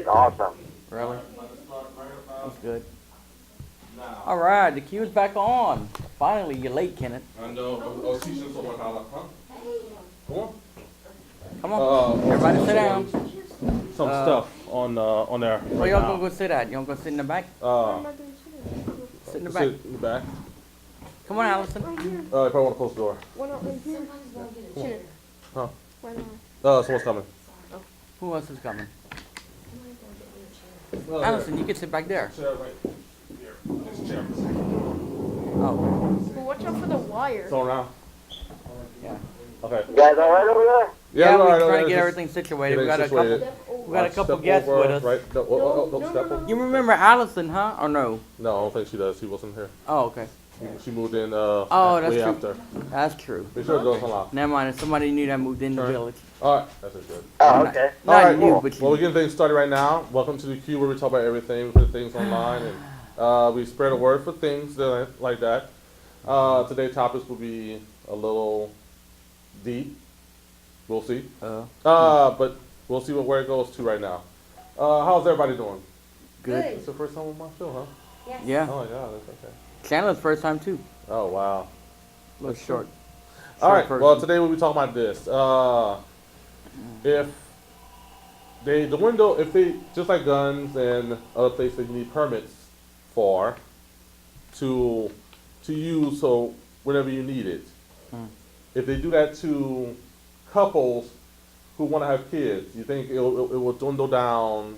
It's awesome. Really? That's good. All right, the queue is back on. Finally, you're late, Kenneth. I know. Oh, teaching someone how to, huh? Come on. Come on, everybody sit down. Some stuff on there. Where y'all gonna go sit at? You gonna go sit in the back? Sit in the back. Sit in the back. Come on, Allison. You probably want to close the door. Why not right here? Shouldn't. Huh? Why not? Someone's coming. Who else is coming? Allison, you can sit back there. Chair right here. This chair. Oh, Well, watch out for the wire. It's on now. yeah. Okay. You guys all right over there? Yeah, we're we're all right, trying to just get everything situated. get We got a situated. couple Step guests over, with us. Right? No, step. no. You remember Allison, huh? Or no? No, I don't think she does. She wasn't here. Oh, okay. She moved in That's way true. after. That's true. Make sure the door's unlocked. Never mind. If somebody knew that moved in the Sure. village. All right. That's it. Good. Oh, okay. Not All right, you, cool. but Well, you. we're getting things started right now. Welcome to the Q, where we talk about everything, we put things online, and we spread a word for things like that. Today's topics will be a little deep. We'll see. But we'll see where it goes to right now. How's everybody doing? Good. It's the first time on my show, huh? Yes. Yeah. Oh my God, that's okay. Chandler's first time too. Oh wow. A little short. All right. Short Well, person. today we'll be talking about this. If they just like guns and other places that you need permits for to use, so whenever you need it. If they do that to couples who want to have kids, you think it will dwindle down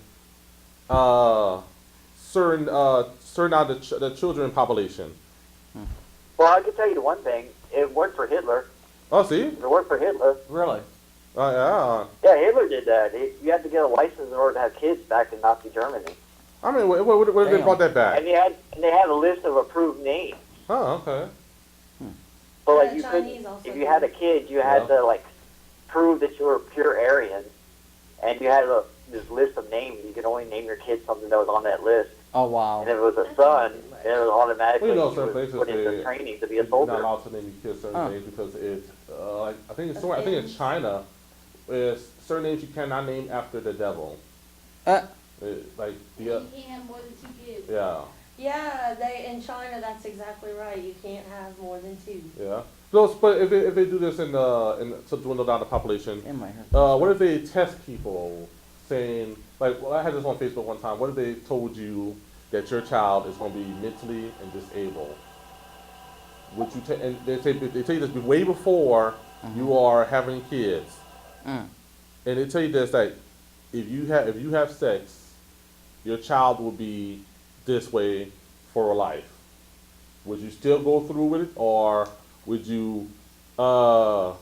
certain out the children population? Well, I can tell you one thing. It worked for Hitler. Oh, see? It worked for Hitler. Really? Yeah. Yeah, Hitler did that. You had to get a license in order to have kids back in Nazi Germany. I mean, what if they Damn. brought that back? And they had a list of approved names. Oh, okay. So like The you Chinese could, also if you had a kid, you had Yeah. to like prove that you were pure Aryan, and you had this list of names. You could only name your kid something that was on that list. Oh wow. And if it was a son, then it was automatically Well, you know, he certain was places put into they- training to be a You're not soldier. allowed to name your kids certain Huh. names because it's like I think in China, is certain names you cannot name after the devil. Like You can't have more than 2 kids. yeah. Yeah, in China, that's exactly right. You can't have more than 2. Yeah. So, but if they do this in to dwindle down the population, In my hair. what if they test people saying like, well, I had this on Facebook one time. What if they told you that your child is going to be mentally and disabled? Would you take? And they tell you this way before you are having kids, Mm. and they tell you this like, if you have sex, your child will be this way for life. Would you still go through with it, or would you not?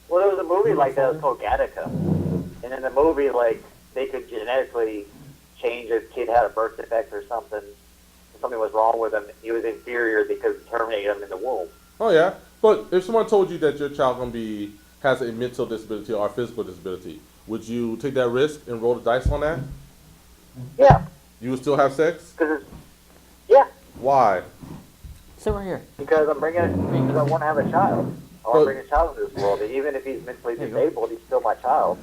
Well, there was a movie like that. It was called Gattaca, and in the movie, like they could genetically change if a kid had a birth defect or something. If something was wrong with him, he was inferior because it terminated him in the womb. Oh yeah, but if someone told you that your child has a mental disability or a physical disability, would you take that risk and roll the dice on that? Yeah, You would still have sex? yeah, Why? Sit right here. because I want to have a child. I want to bring a child into this world. And even if he's mentally There you go. disabled, he's still my child.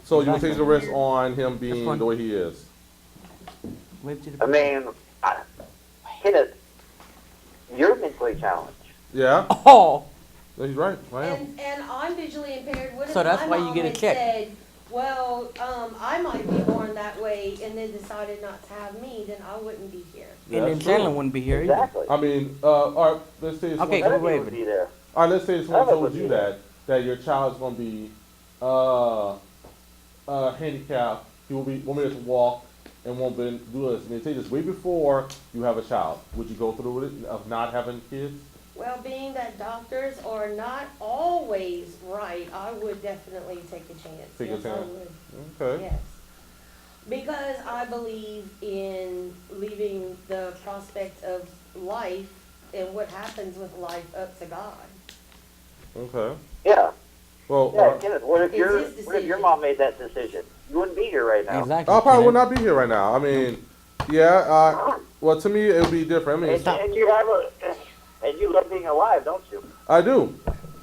So you would take the risk on him being fine. the way he is? Wave to the I mean, Kenneth, you're mentally challenged. Yeah. Oh. No, he's right. I am. And I'm visually impaired. What if So that's my why you mom get a had check. said, well, I might be born that way, and then decided not to have me, then I wouldn't be here. And then That's Chandler true. wouldn't be here either. Exactly. I mean, all right. Let's say Okay, None go of you away, would but- be there. all right. Let's say someone None of us told would you be that your child is going to be handicapped. He will be able to walk and won't be able to do this. And they say this way before you have a child. Would you go through with it of not having kids? Well, being that doctors are not always right, I would definitely take a chance. Take a Yes, I chance. would. Okay. Yes. Because I believe in leaving the prospect of life and what happens with life up to God. Okay. Yeah. Well, Yeah, Kenneth, what if It's your his what if your decision. mom made that decision? You wouldn't be here right now. Exactly. I probably would Kenneth. not be here right now. I mean, yeah. Well, to me, it would be different. I mean, And you love being alive, don't you? I do.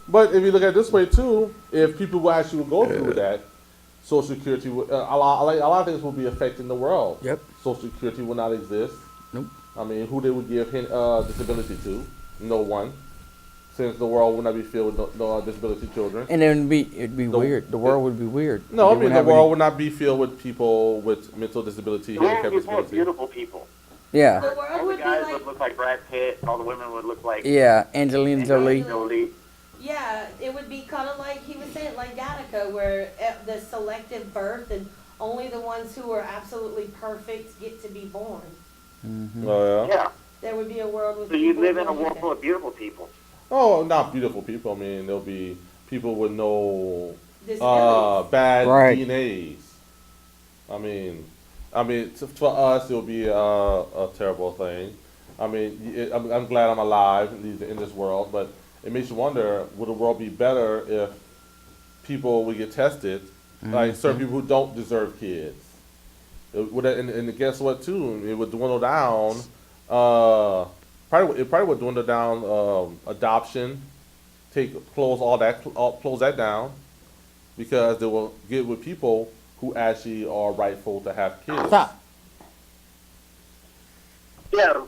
But if you look at it this way too, if people will actually go through that, Social Security, a lot of things will be affecting the world. Yep. Social Security will not exist. Nope. I mean, who they would give disability to? No one. Since the world would not be filled with no disability children. And then it'd be weird. The world would be weird. No, I They mean, wouldn't the have world any- would not be filled with people with mental disability, The world handicap would be full of disability. beautiful people. Yeah. The world All the would be guys like, would look like Brad Pitt. All the women would look like Yeah, Angelina Jolie. Jolie. yeah, it would be kind of like he was saying, like Gattaca, where the selective birth and only the ones who are absolutely perfect get to be born. Oh, yeah? Yeah. There would be a world with So you people live with in a no world full of defects. beautiful people. Oh, not beautiful people. I mean, there'll be people with no Disabilities. bad Right. DNAs. I mean, for us, it'll be a terrible thing. I mean, I'm glad I'm alive in this world, but it makes you wonder: would the world be better if people would get tested, like certain people who don't deserve kids? And guess what? Too, it would dwindle down. It probably would dwindle down adoption. Close that down, because they will get with people who actually are rightful to have kids. Stop. Yeah.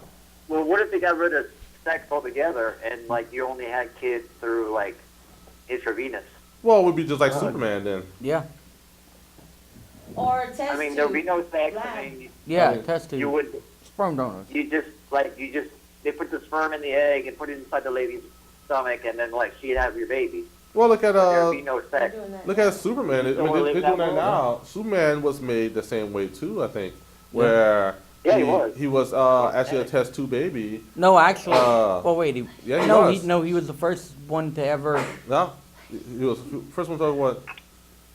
Well, what if they got rid of sex altogether and like you only had kids through like intravenous? Well, it would be just like Superman then. Yeah. Or test I mean, there'd be no sex. Lab. I mean, Yeah. mean, Test tube. you would. Sperm donors. They put the sperm in the egg and put it inside the lady's stomach, and then like she'd have your baby. Well, look at There'd be no They're sex. doing that. look at Superman. You don't wanna They're live doing that that world. now. Superman was made the same way too, I think, where Yeah, he was. he was actually a test tube baby. No, actually. Uh, well, wait. yeah, he no, was. he was the first one to ever. No, he was first one talking what?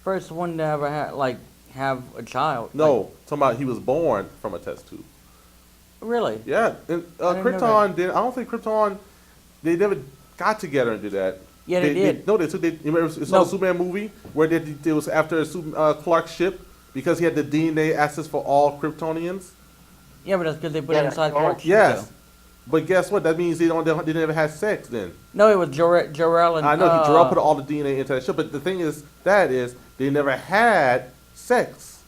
First one to ever have a child. No, talking about he was born from a test tube. Like, really? Yeah, and didn't know Krypton did. I don't think Krypton. They never got together and did that. Yeah, they did. No, they took. You remember you saw No. the Superman movie where it was after Clark's ship because he had the DNA access for all Kryptonians. Yeah, but that's because they put it Yeah, inside oh, Clark's Yes, ship, but guess what? That means they never had sex then. though. No, it was Jor-El and. I know Jarrell put all the DNA into that ship, but the thing is they never had sex.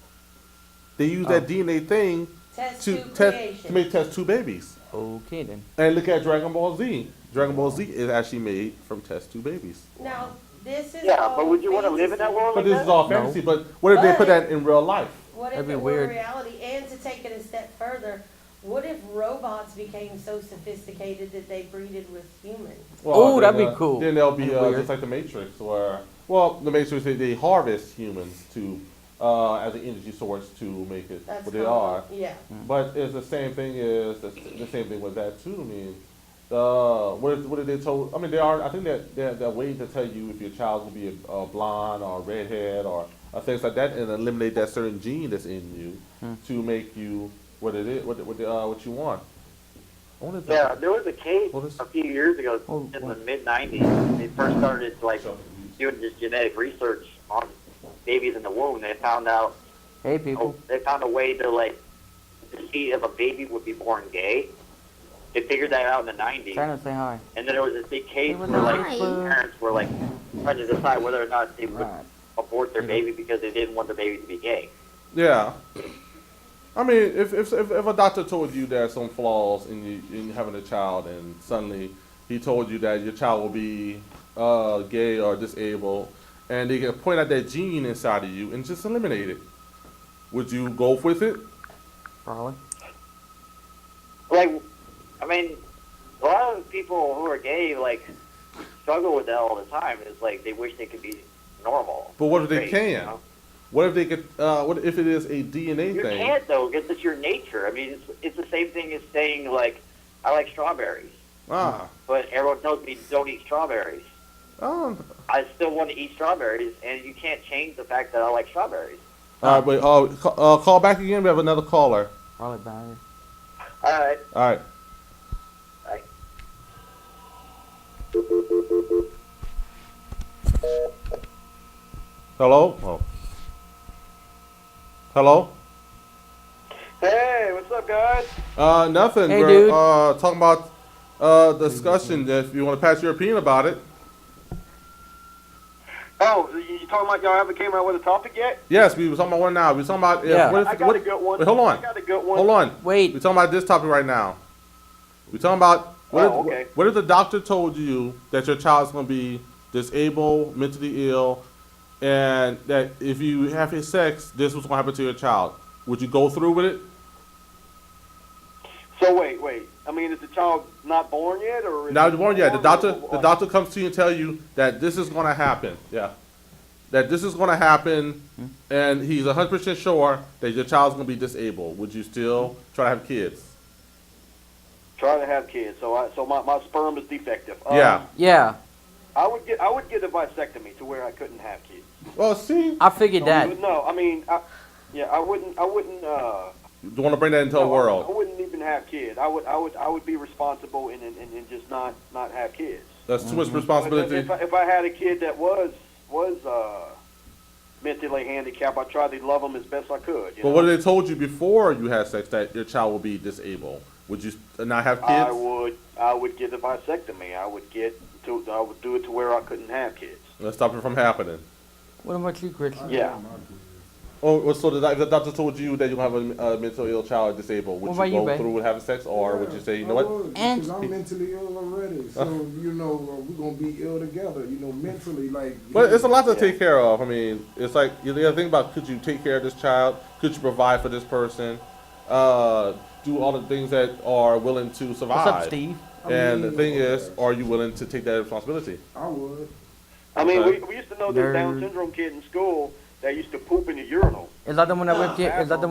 They used that DNA thing Test to tube test creation. to make test tube babies. Okay then. And look at Dragon Ball Z. Dragon Ball Z is actually made from test tube babies. Now, this is Yeah, all but would you want to live in that fantasy. world But like this is that? all No. fantasy. But what if they put that in real life? What if That'd be it weird. were reality? And to take it a step further, what if robots became so sophisticated that they breeded with humans? Ooh, then, that'd be cool. Then they'll be That'd be weird. just like the Matrix, where the Matrix they harvest humans to as an energy source to make it That's what they kinda- are. Yeah. But it's the same thing as the same thing with that too. I mean, what if they told? I mean, they are. I think that they're waiting to tell you if your child will be a blonde or a redhead or things like that, and eliminate that certain gene that's in you to make you what it is, what you want. I wonder if Yeah, there was a case What is- a few years ago Oh, in what? the mid '90s. They first started like doing this genetic research on babies in the womb. They found out Hey, people. they found a way to like to see if a baby would be born gay. They figured that out in the '90s, Trying to say hi. and then there was this big case Hey, where like Hi. parents were like trying to decide whether or not they would Right. abort their baby because they didn't want the baby to be gay. Yeah. I mean, if a doctor told you there's some flaws in having a child, and suddenly he told you that your child will be gay or disabled, and they can point out that gene inside of you and just eliminate it, would you go with it? Probably. Like, I mean, a lot of people who are gay like struggle with that all the time. It's like they wish they could be normal. But what if they Straight, can? you know? What if they could? What if it is a DNA You thing? can't though, because it's your nature. I mean, it's the same thing as saying like, I like strawberries, Ah. but everyone tells me don't eat strawberries. Oh. I still want to eat strawberries, and you can't change the fact that I like strawberries. All right, wait. Call back again. We have another caller. Probably bad. All right. All right. Bye. Hello. Oh. Hello. Hey, what's up, guys? Nothing. Hey, We're dude. talking about discussion. If you want to pass your opinion about it. Oh, you talking about y'all haven't came out with a topic yet? Yes, we were talking about one now. We were talking about Yeah. I got a good one. Wait, hold on. I got a good one. Hold on. Wait. We're talking about this topic right now. We're talking about Okay. what if the doctor told you that your child's going to be disabled, mentally ill, and that if you have his sex, this was going to happen to your child. Would you go through with it? So wait. I mean, is the child not born yet, or? Not born yet. The doctor comes to you and tell you that this is going to happen. Yeah. That this is going to happen, and he's 100% sure that your child's going to be disabled. Would you still try to have kids? Try to have kids. So my sperm is defective. Yeah. I would get a vasectomy to where I couldn't have kids. Well, see, I figured that. No, I mean, I wouldn't. you want to bring that into a world. I wouldn't even have kids. I would be responsible and just not have kids. That's too much responsibility. If I had a kid that was mentally handicapped, I tried to love them as best I could. But what if they told you before you had sex that your child will be disabled? Would you not have kids? I would get a vasectomy. I would do it to where I couldn't have kids. Let's stop it from happening. What about you, Chris? Yeah. Oh, so if the doctor told you that you have a mental ill child or disabled, would What you about you, go babe? through with having sex, or would you say, you know I what? would, because I'm mentally ill already. So, we're going to be ill together, mentally, like. But it's a lot to take care of. I mean, it's like, you gotta think about, could you take care of this child? Could you provide for this person? Do all the things that are willing to survive. What's up, Steve? And the thing is, are you willing to take that responsibility? I would. I mean, Okay. we used to know this Down syndrome kid in school that used to poop in the urinal. Is that the one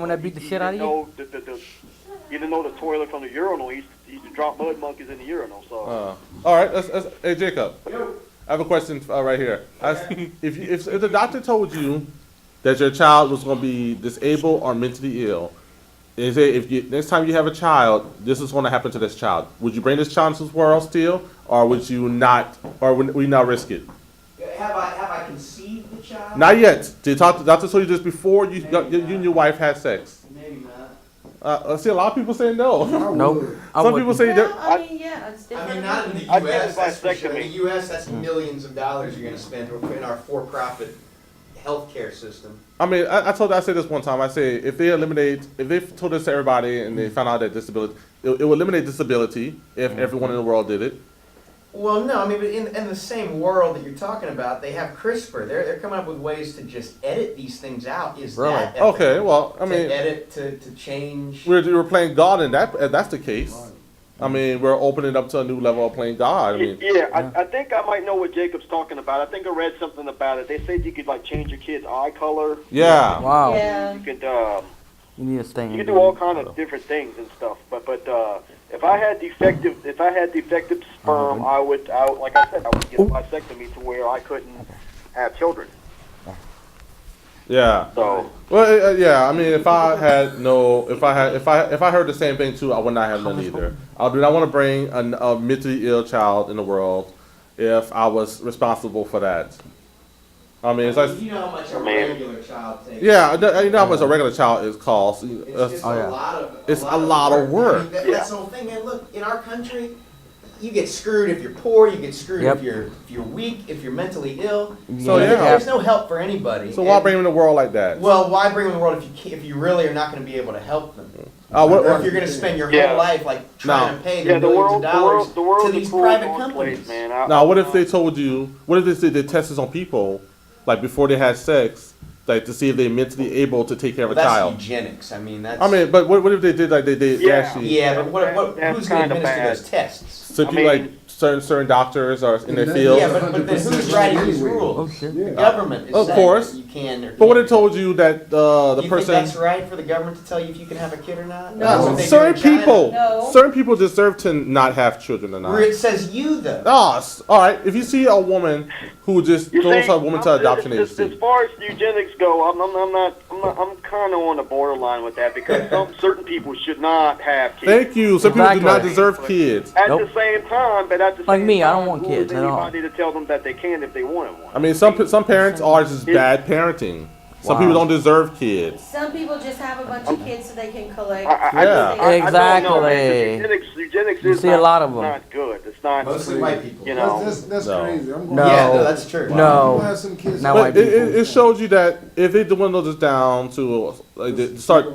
that beat the shit out of you? You didn't know the toilet from the urinal. He used to drop mud monkeys in the urinal. So. All right, hey Jacob, I have a question right here. If the doctor told you that your child was going to be disabled or mentally ill, and say next time you have a child, this is going to happen to this child, would you bring this child into this world still, or would you not, or would you not risk it? Have I conceived the child? Not yet. The doctor told you this before you and your wife had sex. Maybe not. I see a lot of people say no. Nope. Some people say Well, that. I mean, yeah, it's different. I mean, not in the I'd get U.S. a That's for sure. vasectomy. In the U.S., that's millions of dollars you're going to spend in our for-profit healthcare system. I mean, I said this one time. I say if they told this to everybody and they found out that disability, it would eliminate disability if everyone in the world did it. Well, no, I mean, but in the same world that you're talking about, they have CRISPR. They're coming up with ways to just edit these things out. Is Really? that ethical? Okay, well, I mean, to edit to change. we're playing God in that. If that's the case. I mean, we're opening up to a new level of playing God. I mean, I think I might know what Jacob's talking about. I think I read something about it. They said you could change your kid's eye color. yeah. Wow. Yeah. You could You need to stay in. you could do all kind of different things and stuff. But if I had defective sperm, I would like I said, I would get a vasectomy to where I couldn't have children. Yeah. So Well, yeah. I mean, if I heard the same thing too, I would not have none either. I do not want to bring a mentally ill child in the world if I was responsible for that. I mean, it's like, You know how much a regular child takes. yeah, you know how much a regular child is cost. It's a lot of work. I mean, that's the whole thing, man. Look, in our country, you get screwed if you're poor. You get screwed Yep. if you're weak. If you're mentally ill. So, yeah. There's no help for anybody. So why bring them in the world like that? Well, why bring them in the world if you really are not going to be able to help them? What- Or if you're going to spend your whole life trying to pay yeah, them the millions world, of dollars the world to is these full private of companies. place, man. Now, what if they told you? What if they said they tested on people, like before they had sex, like to see if they're mentally able to take care of a That's child? eugenics. I mean, that's. I mean, but what if they did like they Yeah. actually? Yeah, but That's who's going to kinda administer bad. those tests? So people I mean- like certain doctors are in their Yeah, field. Yeah, but then who's writing these Anyway. rules? Oh shit. Yeah. The government is Of saying course. that you can or But what can't. if told you that the you person? think that's right for the government to tell you if you can have a kid or not? No. That's what they do certain in China. people, No. certain people deserve to not have children or not. Where it says you though. All right. If you see a woman who just throws her woman to adoption As agency, far as eugenics go, I'm kind of on the borderline with that because certain people should not have kids. thank you. Some people do not Exactly. deserve kids. At Nope. the same time, but at the Like same me, I time, don't want who kids is at all. anybody to tell them that they can if they wanted one? I mean, some parents are just bad parenting. Some Wow. people don't deserve kids. Some people just have a bunch of kids so they can collect. Yeah. I don't know, man, 'cause Exactly. eugenics You is see a lot of 'em. not good. It's not, Mostly white people. you know. That's No. crazy. I'm going No. Yeah, no, that's true. I'm No. gonna have some kids. Not But white people. it showed you that if they dwindle this down to like start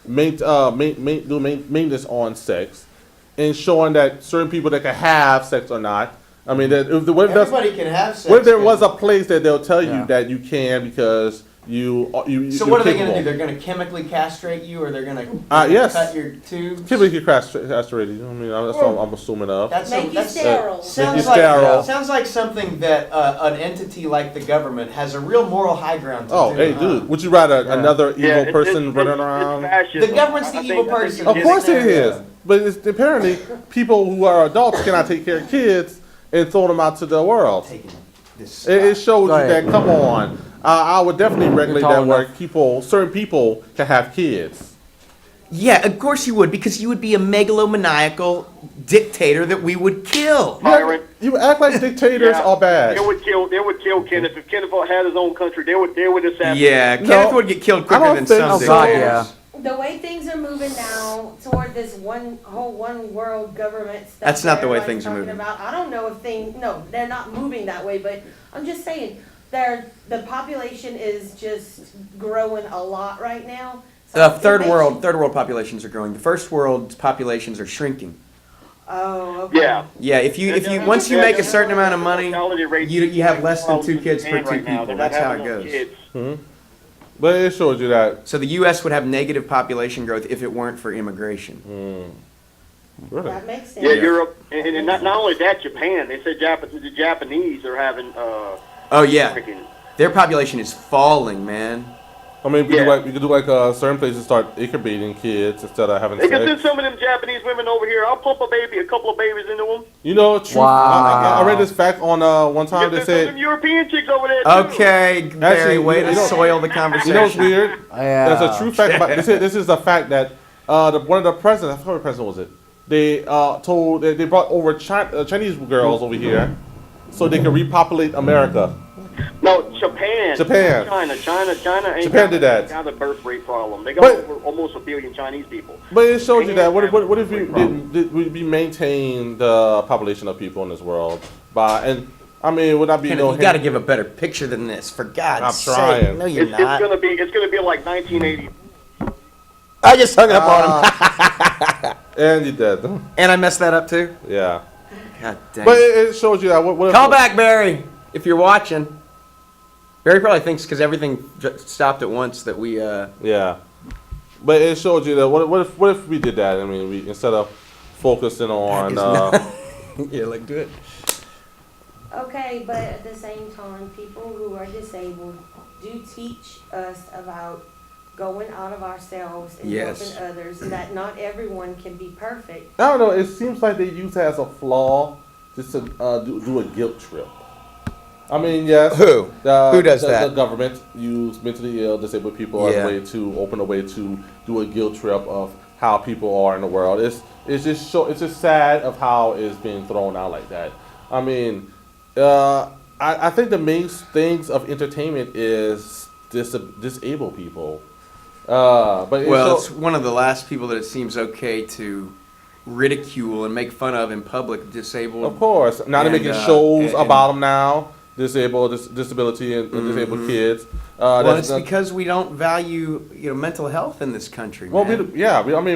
maintenance on sex, and showing that certain people that can have sex or not. I mean, that if Everybody can have sex. what if there but- was a place that they'll tell you Yeah. that you can because you So you're what are they going to capable. do? They're going to chemically castrate you, or they're going to Yes. cut your tubes? Typically, you castrated. You know what I mean? That's what I'm assuming of. That's Make you that's, sterile. Make you sounds like sterile. sounds like something that an entity like the government has a real moral high ground to Oh, do. hey, huh? dude, would you rather Yeah. another evil it's- person it's- running it's around? fascism. The government's the I evil think person. you Of get course it there. is. But apparently, people who are adults cannot take care of kids and throw them out to the world. Taking this It shows you Go ahead. that, come on. I would definitely regulate tall that where enough. certain people can have kids. Yeah, of course you would, because you would be a megalomaniacal dictator that we would kill. Byron. You act like dictators Yeah. are bad. They would kill Kenneth. If Kenneth had his own country, they would assassinate. Yeah, No, Kenneth would get killed I quicker don't than think some so. God, dictators. yeah. The way things are moving now toward this whole one world government stuff. That's not the way everybody's things are talking moving. About, I don't know if no, they're not moving that way, but I'm just saying, the population is just growing a lot right now. So The it third makes world you- populations are growing. The first world populations are shrinking. Oh, okay. Yeah. Yeah, if you once you make a certain amount of money, you have less than 2 kids per 2 people. That's how it goes. But it shows you that. So the U.S. would have negative population growth if it weren't for immigration. Really? That makes sense. Yeah, Europe, and not only that, Japan. They said the Japanese are having Oh yeah, freaking. their population is falling, man. I mean, we Yeah. could do like certain places start incubating kids instead of having They can send sex. some of them Japanese women over here. I'll pump a couple of babies into them. You know, truth. Wow. I read this fact on one time. They Get some said, European chicks over there too. Okay, Barry, way to you know- soil the you conversation. know what's weird? Yeah. There's a true fact about this is a fact that one of the presidents, I forgot what president was it. They they brought over Chinese girls over here so they could repopulate America. No, Japan. Japan. China ain't Japan did that. got a birth rate problem. They got But- over almost 1 billion Chinese people. But it shows you that what if Problem. we maintain the population of people in this world and I mean would not be Kenneth, no you got to give a better picture than this, for God's I'm sake. trying. No, you're It's not. gonna be like 1980. I just hung up on him, and you did. and I messed that up too. Yeah. God dang. But it shows you that what if, Call back, Barry, if you're watching. Barry probably thinks because everything stopped at once that we. Yeah. But it showed you that what if we did that? I mean, we instead of focusing on Yeah, like do it. Okay, but at the same time, people who are disabled do teach us about going out of ourselves and Yes. helping others, and that not everyone can be perfect. I don't know. It seems like they use it as a flaw just to do a guilt trip. I mean, yes. Who? Who does that? The government use mentally ill, disabled people as Yeah. a way to open a way to do a guilt trip of how people are in the world. It's just sad of how it's being thrown out like that. I mean, I think the main things of entertainment is disabled people. But It's one of the last people that it seems okay to ridicule and make fun of in public, disabled. of course, now they're And, making shows and- about them now. Disability and disabled kids. Well, it's because we don't value mental health in this country. Well, man.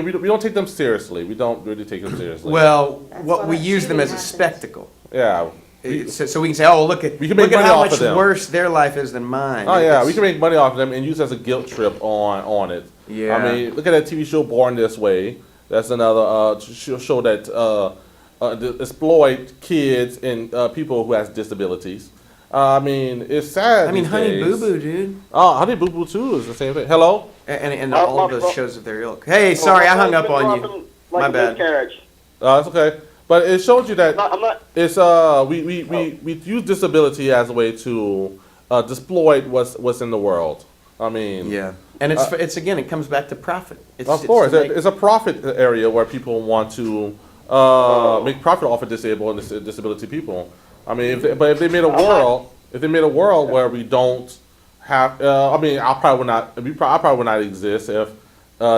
we don't take them seriously. We don't really take them seriously. Well, That's what why we that use them as shooting a happens. spectacle. yeah. So we can say, oh, look at We can make look at money how off much of them. worse their life is than mine. Oh yeah, It's- we can make money off of them and use it as a guilt trip on it. Yeah. I mean, look at that TV show Born This Way. That's another show that exploit kids and people who has disabilities. I mean, it's sad. I mean, these Honey days. Boo Boo, dude. Oh, Honey Boo Boo too is the same thing. Hello. And Oh, all my those fault. shows of their ilk. Hey, sorry, I hung up on you. Like My a bad. miscarriage. That's okay. But it shows you that I'm not. it's we use disability as a way to exploit what's in the world. I mean, Yeah, and it's again, it comes back to profit. of course, it's a profit area where people want to make profit off of disabled and disability people. I mean, if they made a world where we don't have, I mean, I probably would not exist if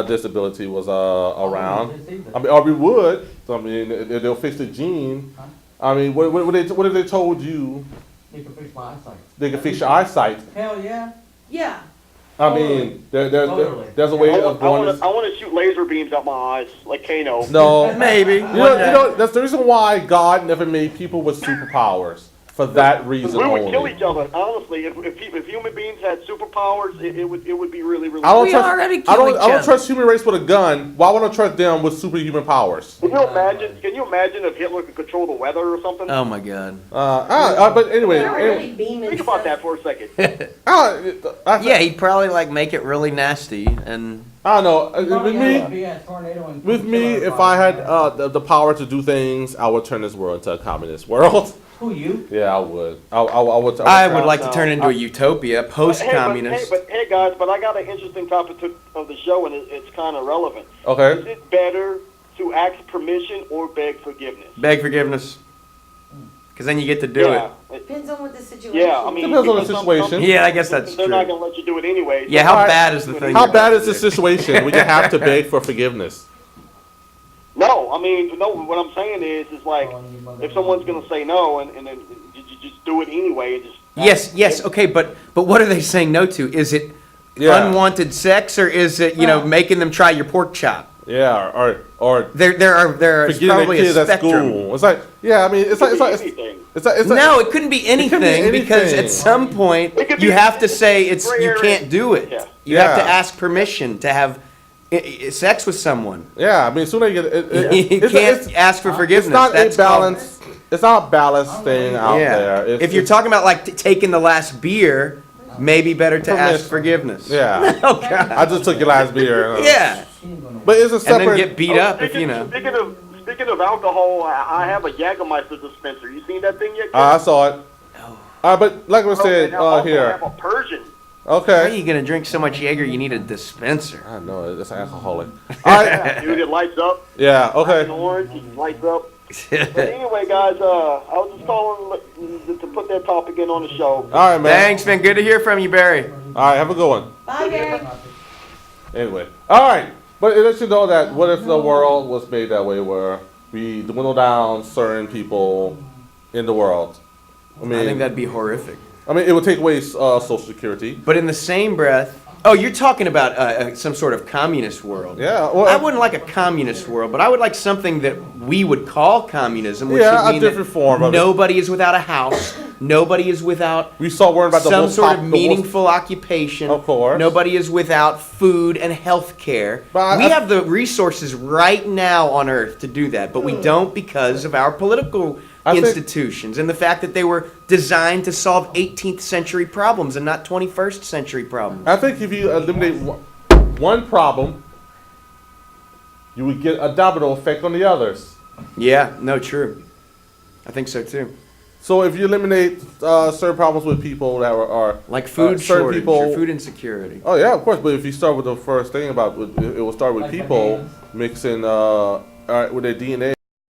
disability was around. I mean, or we would. I mean, they'll fix the gene. I mean, what if they told you? They can fix my eyesight. They can fix your eyesight. Hell yeah. Yeah. I mean, there's a way of doing this. I want to shoot laser beams out my eyes, like Kano. No, Maybe. You know, that's the reason why God never made people with superpowers. For that reason we would only. kill each other. Honestly, if human beings had superpowers, it would be really, really. I don't I don't trust human race with a gun. Why would I trust them with superhuman powers? Can you imagine if Hitler could control the weather or something? Oh my God. But anyway, think about that for a second. Yeah, he'd probably like make it really nasty, and I don't know. With me, if I had the power to do things, I would turn this world into a communist world. Who, you? Yeah, I would. I would like to turn into a utopia, post-communist. Hey guys, but I got an interesting topic of the show, and it's kind of relevant. Okay. Is it better to ask permission or beg forgiveness? Beg forgiveness. Because then you get to do it. Depends on what the situation. Yeah, I mean, depends on the situation. Yeah, I guess that's true. They're not gonna let you do it anyway. Yeah, how bad is the thing? How bad is the situation? We have to beg for forgiveness. No, I mean, no. What I'm saying is like, if someone's gonna say no, and then you just do it anyway. Yes, okay, but what are they saying no to? Is it unwanted sex, or is it making them try your pork chop? Yeah, or there's probably a spectrum. School. It's like I mean it's like no, it couldn't be anything because at some point you have to say you can't do it. Yeah. You have to ask permission to have sex with someone. Yeah, I mean, as soon as you get it, you can't ask for forgiveness. It's not a balanced thing out there. If you're talking about like taking the last beer, maybe better to ask forgiveness. Yeah. Oh God. I just took your last beer. Yeah. But it's a separate. And then get beat up Speaking of alcohol, I have a Jägermeister dispenser. You seen that thing yet? I saw it. But like we said here. I have a Persian. Okay. How are you gonna drink so much Jaeger? You need a dispenser. I know it's alcoholic. All right, dude, it lights up. Yeah. Okay. Orange, it lights up. But anyway, guys, I was just calling to put that topic in on the show. All right, man. Thanks, man. Good to hear from you, Barry. All right, have a good one. Bye, Barry. Anyway, all right. But it lets you know that what if the world was made that way, where we dwindle down certain people in the world? I think that'd be horrific. I mean, it would take away Social Security. But in the same breath, you're talking about some sort of communist world. Yeah. Well, I wouldn't like a communist world, but I would like something that we would call communism, which would mean a different form of nobody is without a house, nobody is without some sort of meaningful occupation. Of course. Nobody is without food and health care. We have the resources right now on Earth to do that, but we don't because of our political institutions and the fact that they were designed to solve 18th century problems and not 21st century problems. I think if you eliminate one problem, you would get a domino effect on the others. Yeah, no, true. I think so too. So if you eliminate certain problems with people that are like food shortage or food insecurity. Oh yeah, of course. But if you start with the first thing about it will start with people mixing with their DNA.